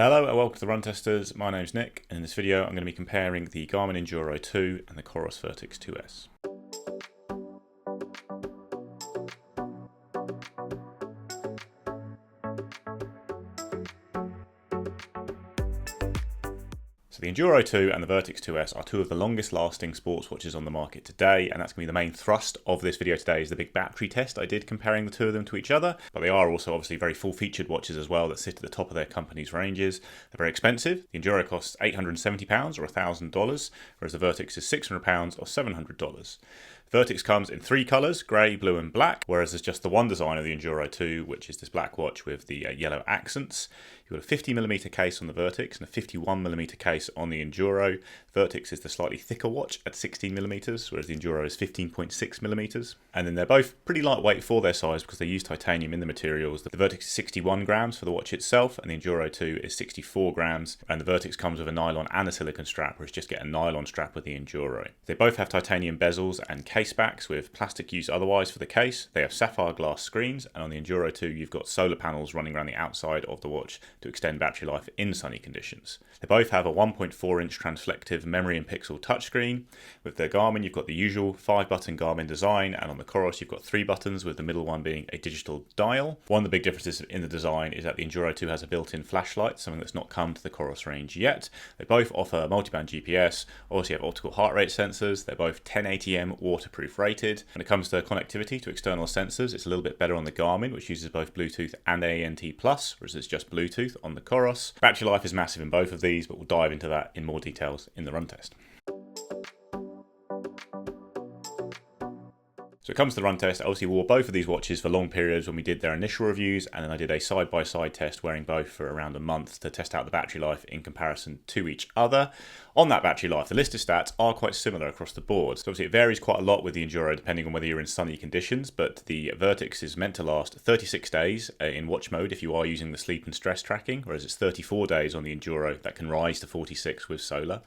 Hello and welcome to the Run Testers. My name's Nick, and in this video I'm going to be comparing the Garmin Enduro 2 and the Coros Vertix 2S. So the Enduro 2 and the Vertix 2S are two of the longest lasting sports watches on the market today, and that's going to be the main thrust of this video today is the big battery test I did comparing the two of them to each other. But they are also obviously very full featured watches as well that sit at the top of their company's ranges. They're very expensive. The Enduro costs £870 or $1,000, whereas the Vertix is £600 or $700. Vertix comes in three colours, grey, blue and black, whereas there's just the one design of the Enduro 2, which is this black watch with the yellow accents. You've got a 50mm case on the Vertix and a 51mm case on the Enduro. Vertix is the slightly thicker watch at 16mm, whereas the Enduro is 15.6mm. And then they're both pretty lightweight for their size because they use titanium in the materials. The Vertix is 61 grams for the watch itself, and the Enduro 2 is 64 grams. And the Vertix comes with a nylon and a silicone strap, whereas just get a nylon strap with the Enduro. They both have titanium bezels and case backs with plastic use otherwise for the case. They have sapphire glass screens, and on the Enduro 2 you've got solar panels running around the outside of the watch to extend battery life in sunny conditions. They both have a 1.4-inch transflective memory and pixel touchscreen. With the Garmin you've got the usual 5-button Garmin design, and on the Coros you've got 3 buttons with the middle one being a digital dial. One of the big differences in the design is that the Enduro 2 has a built-in flashlight, something that's not come to the Coros range yet. They both offer multiband GPS, obviously have optical heart rate sensors. They're both 1080m waterproof rated. When it comes to connectivity to external sensors, it's a little bit better on the Garmin, which uses both Bluetooth and ANT+, whereas it's just Bluetooth on the Coros. Battery life is massive in both of these, but we'll dive into that in more details in the run test. So it comes to the run test. I obviously wore both of these watches for long periods when we did their initial reviews, and then I did a side-by-side test wearing both for around a month to test out the battery life in comparison to each other. On that battery life, the list of stats are quite similar across the board. So obviously it varies quite a lot with the Enduro depending on whether you're in sunny conditions, but the Vertix is meant to last 36 days in watch mode if you are using the sleep and stress tracking, whereas it's 34 days on the Enduro. That can rise to 46 with solar.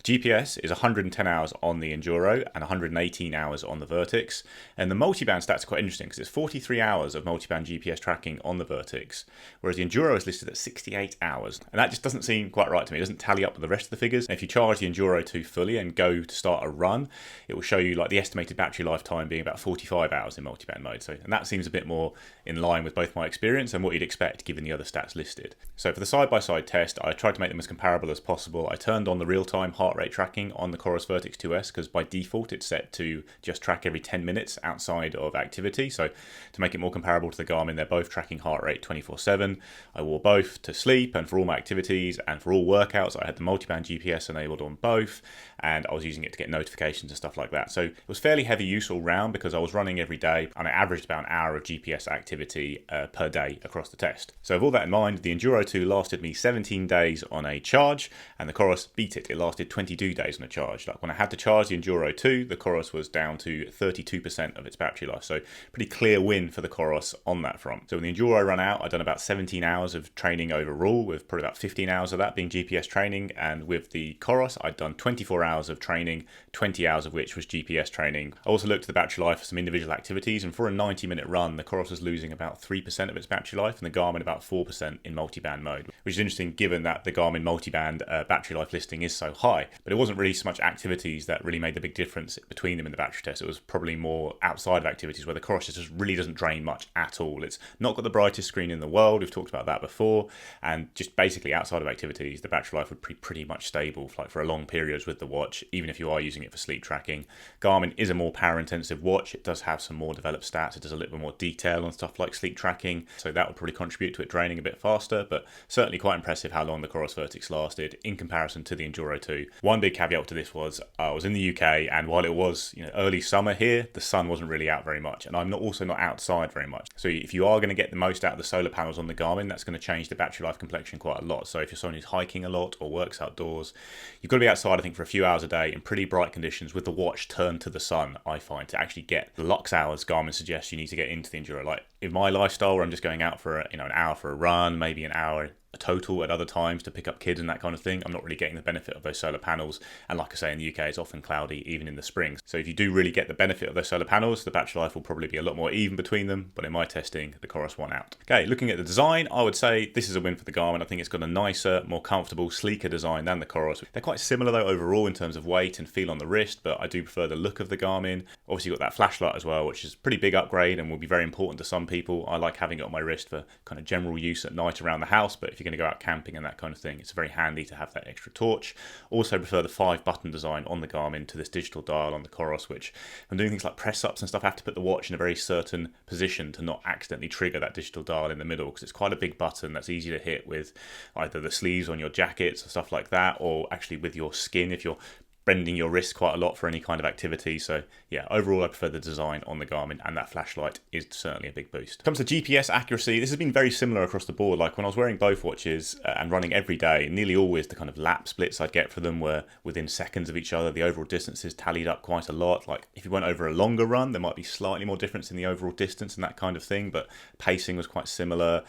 The GPS is 110 hours on the Enduro and 118 hours on the Vertix. And the multiband stats are quite interesting because it's 43 hours of multiband GPS tracking on the Vertix, whereas the Enduro is listed at 68 hours. And that just doesn't seem quite right to me. It doesn't tally up with the rest of the figures. And if you charge the Enduro 2 fully and go to start a run, it will show you like the estimated battery lifetime being about 45 hours in multiband mode. And that seems a bit more in line with both my experience and what you'd expect given the other stats listed. So for the side-by-side test, I tried to make them as comparable as possible. I turned on the real-time heart rate tracking on the Coros Vertix 2S because by default it's set to just track every 10 minutes outside of activity. So to make it more comparable to the Garmin, they're both tracking heart rate 24/7. I wore both to sleep and for all my activities, and for all workouts I had the multiband GPS enabled on both, and I was using it to get notifications and stuff like that. So it was fairly heavy use all round because I was running every day and I averaged about an hour of GPS activity per day across the test. So with all that in mind, the Enduro 2 lasted me 17 days on a charge, and the Coros beat it. It lasted 22 days on a charge. Like when I had to charge the Enduro 2, the Coros was down to 32% of its battery life. So pretty clear win for the Coros on that front. So when the Enduro ran out, I'd done about 17 hours of training overall, with probably about 15 hours of that being GPS training. And with the Coros, I'd done 24 hours of training, 20 hours of which was GPS training. I also looked at the battery life for some individual activities, and for a 90-minute run, the Coros was losing about 3% of its battery life, and the Garmin about 4% in multiband mode, which is interesting given that the Garmin multiband battery life listing is so high. But it wasn't really so much activities that really made the big difference between them in the battery test. It was probably more outside of activities where the Coros just really doesn't drain much at all. It's not got the brightest screen in the world, we've talked about that before, and just basically outside of activities, the battery life would be pretty much stable for a long periods with the watch, even if you are using it for sleep tracking. Garmin is a more power intensive watch. It does have some more developed stats. It does a little bit more detail on stuff like sleep tracking, so that would probably contribute to it draining a bit faster, but certainly quite impressive how long the Coros Vertix lasted in comparison to the Enduro 2. One big caveat to this was I was in the UK, and while it was early summer here, the sun wasn't really out very much, and I'm also not outside very much. So if you are going to get the most out of the solar panels on the Garmin, that's going to change the battery life complexion quite a lot. So if you're someone who's hiking a lot or works outdoors, you've got to be outside I think for a few hours a day in pretty bright conditions with the watch turned to the sun, I find, to actually get the lux hours Garmin suggests you need to get into the Enduro. Like in my lifestyle where I'm just going out for an hour for a run, maybe an hour a total at other times to pick up kids and that kind of thing, I'm not really getting the benefit of those solar panels. And like I say, in the UK, it's often cloudy even in the spring. So if you do really get the benefit of those solar panels, the battery life will probably be a lot more even between them. But in my testing, the Coros won out. Okay, looking at the design, I would say this is a win for the Garmin. I think it's got a nicer, more comfortable, sleeker design than the Coros. They're quite similar though overall in terms of weight and feel on the wrist, but I do prefer the look of the Garmin. Obviously you've got that flashlight as well, which is a pretty big upgrade and will be very important to some people. I like having it on my wrist for kind of general use at night around the house, but if you're going to go out camping and that kind of thing, it's very handy to have that extra torch. Also prefer the 5-button design on the Garmin to this digital dial on the Coros, which when doing things like press-ups and stuff, I have to put the watch in a very certain position to not accidentally trigger that digital dial in the middle, because it's quite a big button that's easy to hit with either the sleeves on your jackets or stuff like that, or actually with your skin if you're bending your wrist quite a lot for any kind of activity. So yeah, overall I prefer the design on the Garmin, and that flashlight is certainly a big boost. When it comes to GPS accuracy, this has been very similar across the board. Like when I was wearing both watches and running every day, nearly always the kind of lap splits I'd get for them were within seconds of each other. The overall distances tallied up quite a lot. Like if you went over a longer run, there might be slightly more difference in the overall distance and that kind of thing, but pacing was quite similar.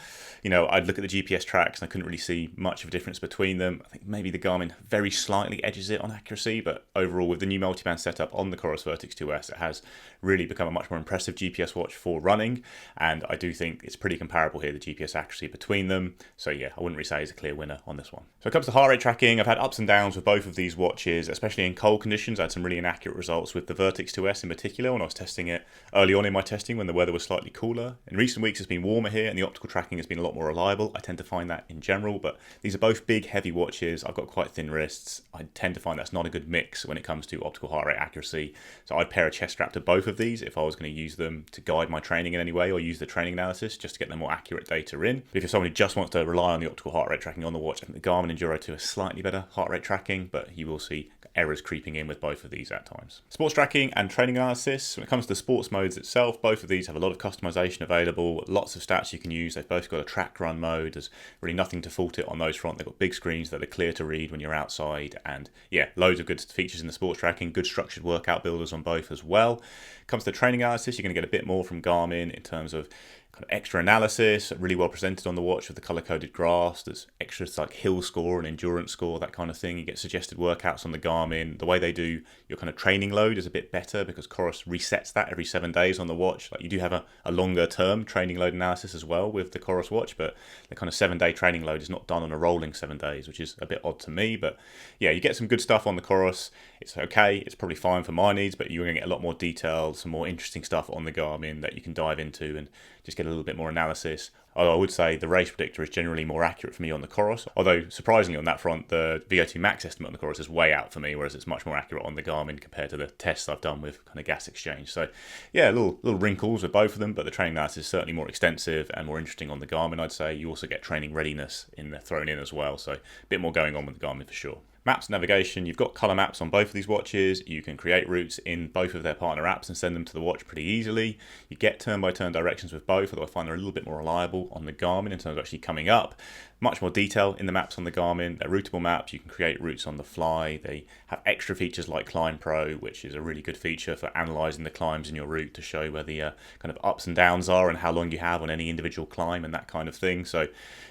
I'd look at the GPS tracks and I couldn't really see much of a difference between them. I think maybe the Garmin very slightly edges it on accuracy, but overall with the new multiband setup on the Coros Vertix 2S, it has really become a much more impressive GPS watch for running, and I do think it's pretty comparable here, the GPS accuracy between them. So yeah, I wouldn't really say it's a clear winner on this one. So when it comes to heart rate tracking, I've had ups and downs with both of these watches, especially in cold conditions. I had some really inaccurate results with the Vertix 2S in particular when I was testing it early on in my testing when the weather was slightly cooler. In recent weeks it's been warmer here and the optical tracking has been a lot more reliable. I tend to find that in general, but these are both big heavy watches. I've got quite thin wrists. I tend to find that's not a good mix when it comes to optical heart rate accuracy. So I'd pair a chest strap to both of these if I was going to use them to guide my training in any way, or use the training analysis just to get the more accurate data in. But if you're someone who just wants to rely on the optical heart rate tracking on the watch, I think the Garmin Enduro 2 has slightly better heart rate tracking, but you will see errors creeping in with both of these at times. Sports tracking and training analysis. When it comes to the sports modes itself, both of these have a lot of customization available, lots of stats you can use. They've both got a track run mode. There's really nothing to fault it on those front. They've got big screens that are clear to read when you're outside, and yeah, loads of good features in the sports tracking, good structured workout builders on both as well. When it comes to training analysis, you're going to get a bit more from Garmin in terms of kind of extra analysis, really well presented on the watch with the color-coded graphs. There's extras like hill score and endurance score, that kind of thing. You get suggested workouts on the Garmin. The way they do your kind of training load is a bit better because Coros resets that every 7 days on the watch. Like you do have a longer term training load analysis as well with the Coros watch, but the kind of 7-day training load is not done on a rolling 7 days, which is a bit odd to me. But yeah, you get some good stuff on the Coros. It's okay. It's probably fine for my needs, but you're going to get a lot more detail, some more interesting stuff on the Garmin that you can dive into and just get a little bit more analysis. Although I would say the race predictor is generally more accurate for me on the Coros. Although surprisingly on that front, the VO2 max estimate on the Coros is way out for me, whereas it's much more accurate on the Garmin compared to the tests I've done with kind of gas exchange. So yeah, little wrinkles with both of them, but the training analysis is certainly more extensive and more interesting on the Garmin, I'd say. You also get training readiness in there thrown in as well, so a bit more going on with the Garmin for sure. Maps navigation, you've got color maps on both of these watches. You can create routes in both of their partner apps and send them to the watch pretty easily. You get turn-by-turn directions with both, although I find they're a little bit more reliable on the Garmin in terms of actually coming up. Much more detail in the maps on the Garmin. They're routable maps. You can create routes on the fly. They have extra features like Climb Pro, which is a really good feature for analysing the climbs in your route to show where the kind of ups and downs are and how long you have on any individual climb and that kind of thing. So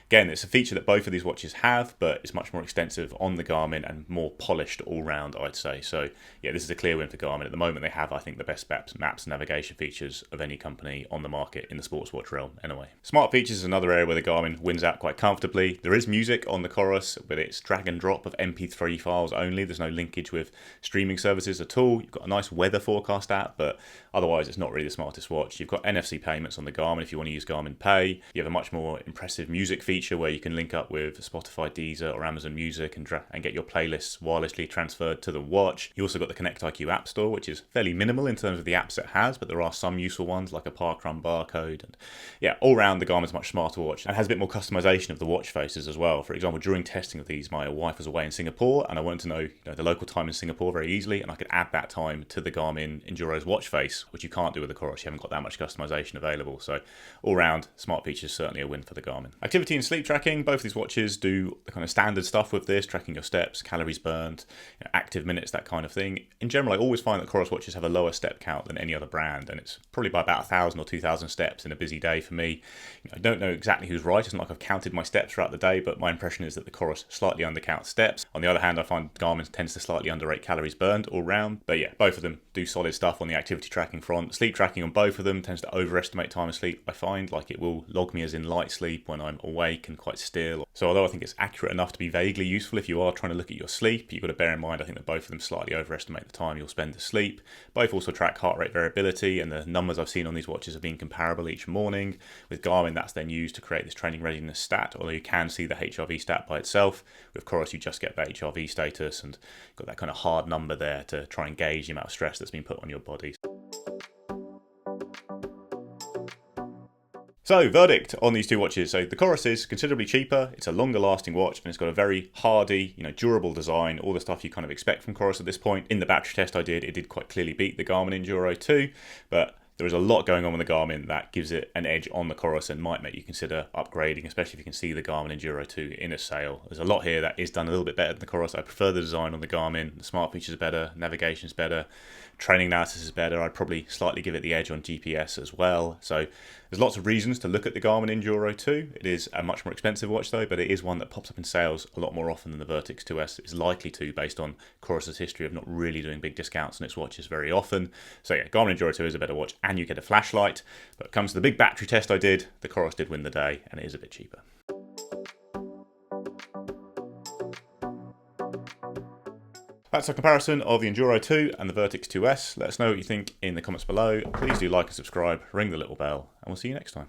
again, it's a feature that both of these watches have, but it's much more extensive on the Garmin and more polished all round, I'd say. So yeah, this is a clear win for Garmin. At the moment, they have, I think, the best maps navigation features of any company on the market in the sports watch realm anyway. Smart features is another area where the Garmin wins out quite comfortably. There is music on the Coros, but it's drag and drop of MP3 files only. There's no linkage with streaming services at all. You've got a nice weather forecast app, but otherwise it's not really the smartest watch. You've got NFC payments on the Garmin if you want to use Garmin Pay. You have a much more impressive music feature where you can link up with Spotify, Deezer or Amazon Music and get your playlists wirelessly transferred to the watch. You also got the Connect IQ App Store, which is fairly minimal in terms of the apps it has, but there are some useful ones like a parkrun barcode. And yeah, all round the Garmin's a much smarter watch and has a bit more customization of the watch faces as well. For example, during testing of these, my wife was away in Singapore and I wanted to know, the local time in Singapore very easily, and I could add that time to the Garmin Enduro's watch face, which you can't do with the Coros. You haven't got that much customization available. So all round, smart features certainly a win for the Garmin. Activity and sleep tracking, both of these watches do the kind of standard stuff with this, tracking your steps, steps, calories burned, active minutes, that kind of thing. In general, I always find that Coros watches have a lower step count than any other brand, and it's probably by about 1,000 or 2,000 steps in a busy day for me. I don't know exactly who's right. It's not like I've counted my steps throughout the day, but my impression is that the Coros slightly undercounts steps. On the other hand, I find Garmin tends to slightly underrate calories burned all round. But yeah, both of them do solid stuff on the activity tracking front. Sleep tracking on both of them tends to overestimate time of sleep. I find like it will log me as in light sleep when I'm awake and quite still. So although I think it's accurate enough to be vaguely useful if you are trying to look at your sleep, you've got to bear in mind I think that both of them slightly overestimate the time you'll spend asleep. Both also track heart rate variability, and the numbers I've seen on these watches have been comparable each morning. With Garmin, that's then used to create this training readiness stat, although you can see the HRV stat by itself. With Coros, you just get the HRV status and got that kind of hard number there to try and gauge the amount of stress that's been put on your body. So, verdict on these two watches. So the Coros is considerably cheaper, it's a longer lasting watch, and it's got a very hardy, durable design, all the stuff you kind of expect from Coros at this point. In the battery test I did, it did quite clearly beat the Garmin Enduro 2, but there is a lot going on with the Garmin that gives it an edge on the Coros and might make you consider upgrading, especially if you can see the Garmin Enduro 2 in a sale. There's a lot here that is done a little bit better than the Coros. I prefer the design on the Garmin. The smart features are better, navigation's better, training analysis is better. I'd probably slightly give it the edge on GPS as well. So there's lots of reasons to look at the Garmin Enduro 2. It is a much more expensive watch though, but it is one that pops up in sales a lot more often than the Vertix 2S is likely to, based on Coros' history of not really doing big discounts on its watches very often. So yeah, Garmin Enduro 2 is a better watch and you get a flashlight. But it comes to the big battery test I did, the Coros did win the day and it is a bit cheaper. That's a comparison of the Enduro 2 and the Vertix 2S. Let us know what you think in the comments below. Please do like and subscribe, ring the little bell, and we'll see you next time.